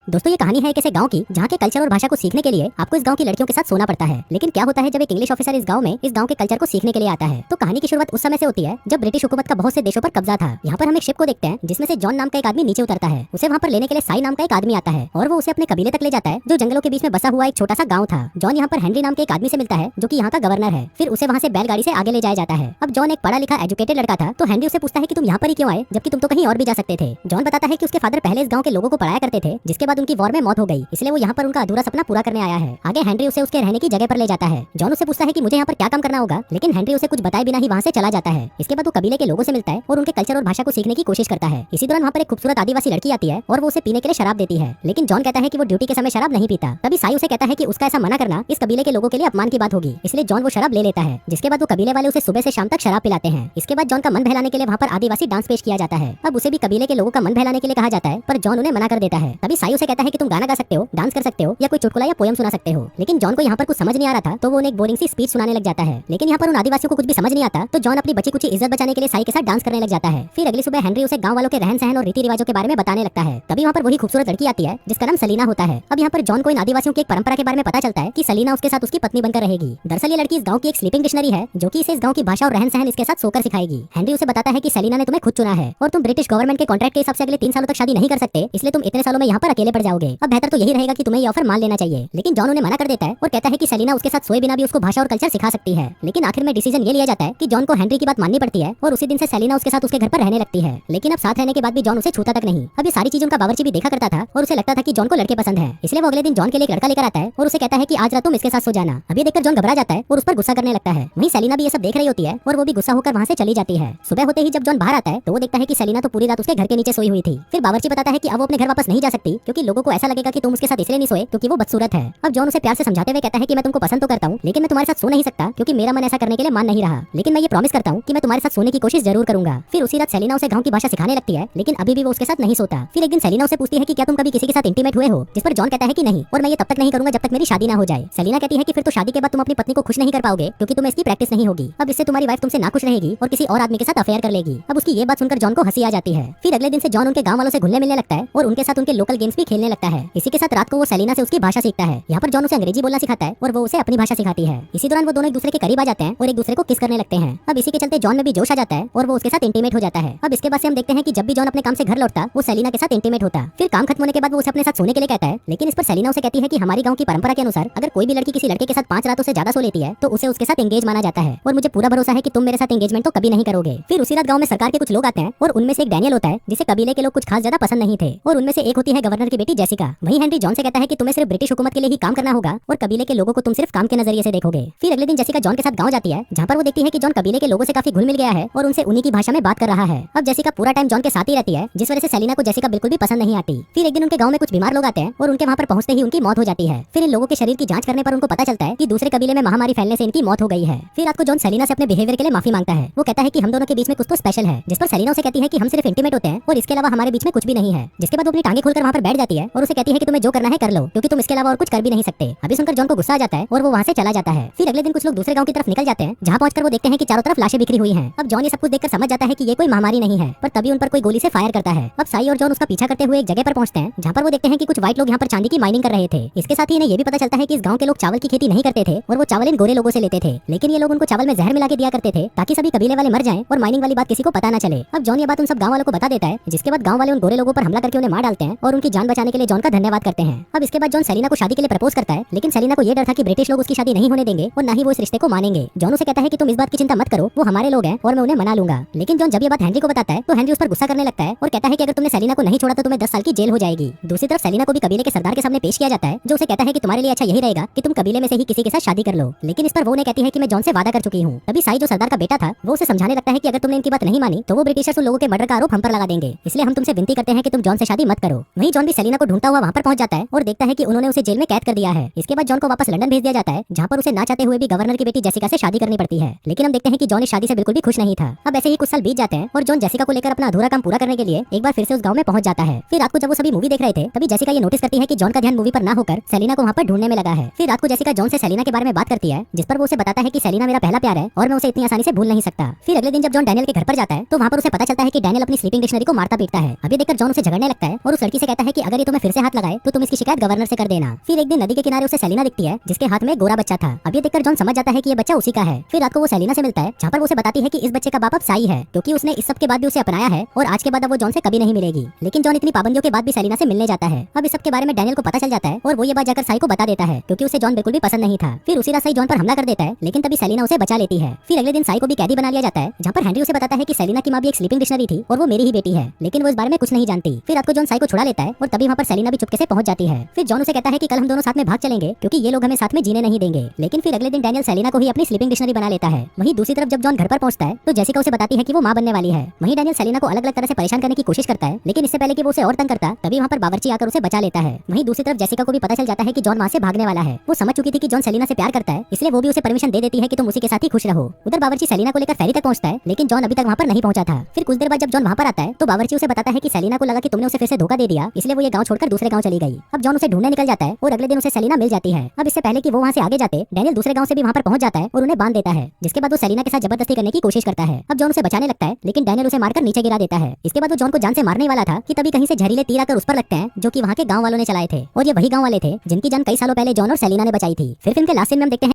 दोस्तों ये कहानी है एक ऐसे गांव की जहाँ के कल्चर और भाषा को सीखने के लिए आपको इस गांव की लड़कियों के साथ सोना पड़ता है। लेकिन क्या होता है जब एक इंग्लिश ऑफिसर इस गांव के कल्चर को सीखने के लिए आता है। तो कहानी की शुरुआत उस समय से होती है जब ब्रिटिश हुकूमत का बहुत से देशों पर कब्जा था। यहाँ पर हम एक शिप को देखते हैं जिसमें से जॉन नाम का एक आदमी नीचे उतरता है। उसे वहाँ पर लेने के लिए साई नाम का एक आदमी आता है और वो उसे अपने कबीले तक ले जाता है जो जंगलों के बीच में बसा हुआ एक छोटा सा गाँव था। जॉन यहाँ पर हेनरी नाम के एक आदमी से मिलता है जो की यहाँ का गवर्नर है। फिर उसे वहाँ से बैलगाड़ी से आगे ले जाया जाता है। अब जॉन एक पढ़ा लिखा एजुकेटेड लड़का था तो हेनरी उसे पूछता है कि तुम यहाँ पर ही क्यों आए जबकि तुम तो कहीं और भी जा सकते थे। जॉन बताता है कि उसके फादर पहले इस गाँव के लोगों को पढ़ाया करते थे जिसके बाद उनकी वॉर में मौत हो गई, इसलिए वो यहाँ पर उनका अधूरा सपना पूरा करने आया है। आगे हेनरी उसे उसके रहने की जगह पर ले जाता है। जॉन उससे पूछता है कि मुझे यहाँ पर क्या काम करना होगा, लेकिन हेनरी उसे कुछ बताए बिना ही वहाँ से चला जाता है। इसके बाद वो कबीले के लोगों से मिलता है और उनके कल्चर और भाषा को सीखने की कोशिश करता है। इसी दौरान वहाँ पर एक खूबसूरत आदिवासी लड़की आती है और वो उसे पीने के लिए शराब देती है, लेकिन जॉन कहता है कि वो ड्यूटी के समय शराब नहीं पीता। तभी साई उसे कहता है कि उसका ऐसा मना करना इस कबीले के लोगों के लिए अपमान की बात होगी, इसलिए जॉन वो शराब ले लेता है। जिसके बाद वो कबीले वाले उसे सुबह से शाम तक शराब पिलाते हैं। इसके बाद जॉन का मन बहलाने के लिए वहाँ पर आदिवासी डांस पेश किया जाता है। अब उसे भी कबीले के लोगों का मन बहलाने के लिए कहा जाता है, पर जॉन उन्हें मना कर देता है। तभी साई उसे कहता है कि तुम गाना गा सकते हो, डांस कर सकते हो या कोई चुटकुला या पोयम सुना सकते हो। लेकिन जॉन को यहाँ पर कुछ समझ नहीं आ रहा था तो वो उन्हें एक बोरिंग सी स्पीच सुनाने लग जाता है। लेकिन यहाँ पर उन आदिवासियों को कुछ भी समझ नहीं आता तो जॉन अपनी बची कुछ इज्जत बचाने के लिए साई के साथ डांस करने लग जाता है। फिर अगली सुबह हेनरी उसे गाँव वालों के रहन सहन और रीति रिवाजों के बारे में बताने लगता है। तभी वहाँ पर वही खूबसूरत लड़की आती है जिसका नाम सलीना होता है। अब यहाँ पर जॉन को इन आदिवासियों की एक परंपरा के बारे में पता चलता है कि सलीना उसके साथ उसकी पत्नी बनकर रहेगी। दरअसल ये लड़की इस गाँव की एक स्लीपिंग डिक्शनरी है जो कि इसे इस गाँव की भाषा और रहन सहन इसके साथ सोकर सिखाएगी। हेनरी उसे बताता है कि सलीना ने तुम्हें खुद चुना है और तुम ब्रिटिश गवर्नमेंट के कॉन्ट्रैक्ट के हिसाब से अगले 3 सालों तक शादी नहीं कर सकते, इसलिए तुम इतने सालों में यहाँ पर अकेले पड़ जाओगे। अब बेहतर तो यही रहेगा कि तुम्हें ये ऑफर मान लेना चाहिए। लेकिन जॉन उन्हें मना कर देता है और कहता है कि सलीना उसके साथ सोए बिना भी उसको भाषा और कल्चर सिखा सकती है। लेकिन आखिर में डिसीजन ये लिया जाता है कि जॉन को हेनरी की बात माननी पड़ती है और उसी दिन से सलीना उसके साथ उसके घर पर रहने लगती है। लेकिन अब साथ रहने के बाद भी जॉन उसे छूता तक नहीं। अब ये सारी चीज उनका बावर्ची भी देखा करता था और उसे लगता था कि जॉन को लड़के पसंद है, इसलिए वो अगले दिन जॉन के लिए एक लड़का लेकर आता है और उसे कहता है कि आज रात तुम इसके साथ सो जाना। अब ये देखकर जॉन घबरा जाता है और उस पर गुस्सा करने लगता है। वहीं सलीना भी ये सब देख रही होती है और वो भी गुस्सा होकर वहाँ से चली जाती है। सुबह होते ही जब जॉन बाहर आता है तो वो देखता है कि सलीना तो पूरी रात उसके घर के नीचे सोई हुई थी। फिर बावर्ची बताता है कि अब वो अपने घर वापस नहीं जा सकती क्योंकि लोगों को ऐसा लगेगा कि तुम उसके साथ इसलिए नहीं सोए क्योंकि वो बदसूरत है। अब जॉन उसे प्यार से समझाते हुए कहता है कि मैं तुमको पसंद तो करता हूँ लेकिन मैं तुम्हारे साथ सो नहीं सकता क्योंकि मेरा मन ऐसा करने के लिए मान नहीं रहा, लेकिन मैं ये प्रॉमिस करता हूँ कि मैं तुम्हारे साथ सोने की कोशिश जरूर करूंगा। फिर उसी रात सलीना उसे गाँव की भाषा सिखाने लगती है, लेकिन अभी भी वो उसके साथ नहीं सोता। फिर एक दिन सलीना उसे पूछती है कि क्या तुम कभी किसी के साथ इंटीमेट हुए हो, जिस पर जॉन कहता है कि नहीं और मैं ये तब तक नहीं करूंगा जब तक मेरी शादी ना हो जाए। सलीना कहती है कि फिर तो शादी के बाद तुम अपनी पत्नी को खुश नहीं कर पाओगे क्योंकि तुम्हें इसकी प्रैक्टिस नहीं होगी। अब इससे तुम्हारी वाइफ तुमसे नाखुश रहेगी और किसी और आदमी के साथ अफेयर कर लेगी। अब उसकी ये बात सुनकर जॉन को हंसी आ जाती है। फिर अगले दिन से जॉन उनके गाँव वालों से घुलने मिलने लगता है और उनके साथ उनके लोकल गेम्स भी खेलने लगता है। इसी के साथ रात को वो सलीना से उसकी भाषा सीखता है। यहाँ पर जॉन उसे अंग्रेजी बोलना सिखाता है और वो उसे अपनी भाषा सिखाती है। इसी दौरान वो दोनों एक दूसरे के करीब आ जाते हैं और एक दूसरे को किस करने लगते हैं। अब इसी के चलते जॉन में भी जोश आ जाता है और वो उसके साथ इंटीमेट हो जाता है। अब इसके बाद से हम देखते हैं कि जब भी जॉन अपने काम से घर लौटता वो सलीना के साथ इंटीमेट होता। फिर काम खत्म होने के बाद वो उसे अपने साथ सोने के लिए कहता है, लेकिन इस पर सलीना उसे कहती है कि हमारी गाँव की परंपरा के अनुसार अगर कोई भी लड़की किसी लड़के के साथ 5 रातों से ज्यादा सो लेती है तो उसे उसके साथ एंगेज माना जाता है और मुझे पूरा भरोसा है कि तुम मेरे साथ एंगेजमेंट तो कभी नहीं करोगे। फिर उसी रात गाँव में सरकार के कुछ लोग आते हैं और उनमें से एक डैनियल होता है जिसे कबीले के लोग कुछ खास ज्यादा पसंद नहीं थे और उनमें से एक होती है गवर्नर की बेटी जेसिका। वहीं हेनरी जॉन से कहता है कि तुम्हें सिर्फ ब्रिटिश हुकूमत के लिए ही काम करना होगा और कबीले के लोगों को तुम सिर्फ काम के नजरिए से देखोगे। फिर अगले दिन जेसिका जॉन के साथ गाँव जाती है जहाँ पर वो देखती है कि जॉन कबीले के लोगों से काफी घुल मिल गया है और उनसे उन्हीं की भाषा में बात कर रहा है। अब जेसिका पूरा टाइम जॉन के साथ ही रहती है जिस वजह से सलीना को जेसिका बिल्कुल भी पसंद नहीं आती। फिर एक दिन उनके गाँव में कुछ बीमार लोग आते हैं और उनके वहाँ पर पहुंचते ही उनकी मौत हो जाती है। फिर इन लोगों के शरीर की जांच करने पर उनको पता चलता है कि दूसरे कबीले में महामारी फैलने से इनकी मौत हो गई है। फिर रात को जॉन सलीना से अपने बिहेवियर के लिए माफी मांगता है। वो कहता है कि हम दोनों के बीच में कुछ तो स्पेशल है, जिस पर सलीना उसे कहती है कि हम सिर्फ इंटीमेट होते हैं और इसके अलावा हमारे बीच में कुछ भी नहीं है। जिसके बाद वो अपनी टांगे खोलकर वहाँ पर बैठ जाती है और उसे कहती है कि तुम्हें जो करना है कर लो क्योंकि तुम इसके अलावा और कुछ कर भी नहीं सकते। अभी सुनकर जॉन को गुस्सा आ जाता है और वो वहाँ से चला जाता है। फिर अगले दिन कुछ लोग दूसरे गाँव की तरफ निकल जाते हैं जहाँ पहुंचकर वो देखते हैं कि चारों तरफ लाशें बिखरी हुई हैं। अब जॉन ये सब कुछ देखकर समझ जाता है कि ये कोई महामारी नहीं है, पर तभी उन पर कोई गोली से फायर करता है। अब साई और जॉन उसका पीछा करते हुए एक जगह पर पहुंचते हैं जहाँ पर वो देखते हैं कि कुछ व्हाइट लोग यहाँ पर चांदी की माइनिंग कर रहे थे। इसके साथ ही इन्हें ये भी पता चलता है कि इस गाँव के लोग चावल की खेती नहीं करते थे और वो चावल इन गोरे लोगों से लेते थे, लेकिन ये लोग उनको चावल में जहर मिला के दिया करते थे ताकि सभी कबीले वाले मर जाएं और माइनिंग वाली बात किसी को पता न चले। अब जॉन ये बात उन सब गाँव वालों को बता देता है, जिसके बाद गाँव वाले उन गोरे लोगों पर हमला करके उन्हें मार डालते हैं और उनकी जान बचाने के लिए जॉन का धन्यवाद करते हैं। अब इसके बाद जॉन सलीना को शादी के लिए प्रपोज करता है, लेकिन सलीना को ये डर था कि ब्रिटिश लोग उसकी शादी नहीं होने देंगे और न ही वो इस रिश्ते को मानेंगे। जॉन उसे कहता है कि तुम इस बात की चिंता मत करो, वो हमारे लोग हैं और मैं उन्हें मना लूंगा। लेकिन जॉन जब ये बात हेनरी को बताता है तो हेनरी उस पर गुस्सा करने लगता है और कहता है कि अगर तुमने सलीना को नहीं छोड़ा तो तुम्हें 10 साल की जेल हो जाएगी। दूसरी तरफ सलीना को भी कबीले के सरदार के सामने पेश किया जाता है जो उसे कहता है कि तुम्हारे लिए अच्छा यही रहेगा कि तुम कबीले में से ही किसी के साथ शादी कर लो। लेकिन इस पर वो उन्हें कहती है कि मैं जॉन से वादा कर चुकी हूँ। तभी साई जो सरदार का बेटा था वो उसे समझाने लगता है कि अगर तुमने इनकी बात नहीं मानी तो वो ब्रिटिशर्स उन लोगों के मर्डर का आरोप हम पर लगा देंगे, इसलिए हम तुमसे विनती करते हैं कि तुम जॉन से शादी मत करो। वहीं जॉन भी सलीना को ढूंढता हुआ वहाँ पर पहुंच जाता है और देखता है कि उन्होंने उसे जेल में कैद कर दिया है। इसके बाद जॉन को वापस लंदन भेज दिया जाता है जहाँ पर उसे ना चाहते हुए भी गवर्नर की बेटी जेसिका से शादी करनी पड़ती है। लेकिन हम देखते हैं कि जॉन इस शादी से बिल्कुल भी खुश नहीं था। अब ऐसे ही कुछ साल बीत जाते हैं और जॉन जेसिका को लेकर अपना अधूरा काम पूरा करने के लिए एक बार फिर से उस गाँव में पहुंच जाता है। फिर रात को जब वो सभी मूवी देख रहे थे तभी जेसिका ये नोटिस करती है कि जॉन का ध्यान मूवी पर ना होकर सलीना को वहाँ पर ढूंढने में लगा है। फिर रात को जेसिका जॉन से सलीना के बारे में बात करती है, जिस पर वो उसे बताता है कि सलीना मेरा पहला प्यार है और मैं उसे इतनी आसानी से भूल नहीं सकता। फिर अगले दिन जब जॉन डैनियल के घर पर जाता है तो वहाँ पर उसे पता चलता है कि डैनियल अपनी स्लीपिंग डिक्शनरी को मारता पीटता है। अभी देखकर जॉन उसे झगड़ने लगता है और उस लड़की से कहता है कि अगर अगर ये तुम्हें फिर से हाथ लगाए तो तुम इसकी शिकायत गवर्नर से कर देना। फिर एक दिन नदी के किनारे उसे सेलिना दिखती है जिसके हाथ में एक गोरा बच्चा था। अब ये देखकर जॉन समझ जाता है कि ये बच्चा उसी का है। फिर रात को वो सेलिना से मिलता है जहाँ पर वो उसे बताती है कि इस बच्चे का बाप अब साई है क्योंकि उसने इस सब के बाद भी उसे अपनाया है और आज के बाद अब वो जॉन से कभी नहीं मिलेगी। लेकिन जॉन इतनी पाबंदियों के बाद भी सेलिना से मिलने जाता है। अब इस सब के बारे में डैनियल को पता चल जाता है और वो ये बात जाकर साई को बता देता है क्योंकि उसे जॉन बिल्कुल भी पसंद नहीं था। फिर उसी रात साई जॉन पर हमला कर देता है लेकिन तभी सेलिना उसे बचा लेती है। फिर अगले दिन साई को भी कैदी बना लिया जाता है जहाँ पर हेनरी उसे बताता है कि सेलिना की माँ भी एक स्लीपिंग डिक्शनरी थी और वो मेरी ही बेटी है, लेकिन वो इस बारे में कुछ नहीं जानती। फिर रात को जॉन साई को छुड़ा लेता है और तभी वहाँ पर सेलिना भी चुपके से पहुंच जाती है। फिर जॉन उसे कहता है कि कल हम दोनों साथ में भाग चलेंगे क्योंकि ये लोग हमें साथ में जीने नहीं देंगे। लेकिन फिर अगले दिन डैनियल सेलिना को ही अपनी स्लीपिंग डिक्शनरी बना लेता है। वहीं दूसरी तरफ जब जॉन घर पर पहुंचता है तो जेसिका उसे बताती है कि वो मां बनने वाली है। वहीं डैनियल सेलिना को अलग अलग तरह से परेशान करने की कोशिश करता है लेकिन इससे पहले कि वो उसे और तंग करता तभी वहाँ पर बावर्ची आकर उसे बचा लेता है। वहीं दूसरी तरफ जेसिका को भी पता चल जाता है कि जॉन वहाँ से भागने वाला है। वो समझ चुकी थी कि जॉन सेलिना से प्यार करता है, इसलिए वो भी उसे परमिशन दे देती है कि तुम उसी के साथ ही खुश रहो। उधर बावर्ची सेलिना को लेकर फेरी तक पहुंचता है लेकिन जॉन अभी तक वहाँ पर नहीं पहुंचा था। फिर कुछ देर बाद जब जॉन वहाँ पर आता है तो बावर्ची उसे बताता है कि सेलिना को लगा कि तुमने उसे फिर से धोखा दे दिया, इसलिए वो ये गाँव छोड़कर दूसरे गाँव चली गई। अब जॉन उसे ढूंढने निकल जाता है और अगले दिन उसे सेलिना मिल जाती है। अब इससे पहले कि वो वहाँ से आगे जाते डैनियल दूसरे गाँव से भी वहाँ पर पहुंच जाता है और उन्हें बांध देता है, जिसके बाद वो सेलिना के साथ जबरदस्ती करने की कोशिश करता है। अब जॉन उसे बचाने लगता है लेकिन डैनियल उसे मारकर नीचे गिरा देता है। इसके बाद वो जॉन को जान से मारने वाला था कि तभी कहीं से जहरीले तीर आकर उस पर लगते हैं जो कि वहाँ के गाँव वालों ने चलाए थे और ये वही गाँव वाले थे जिनकी जान कई सालों पहले जॉन और सेलिना ने बचाई थी। फिर फिल्म के लास्ट सीन में हम देखते हैं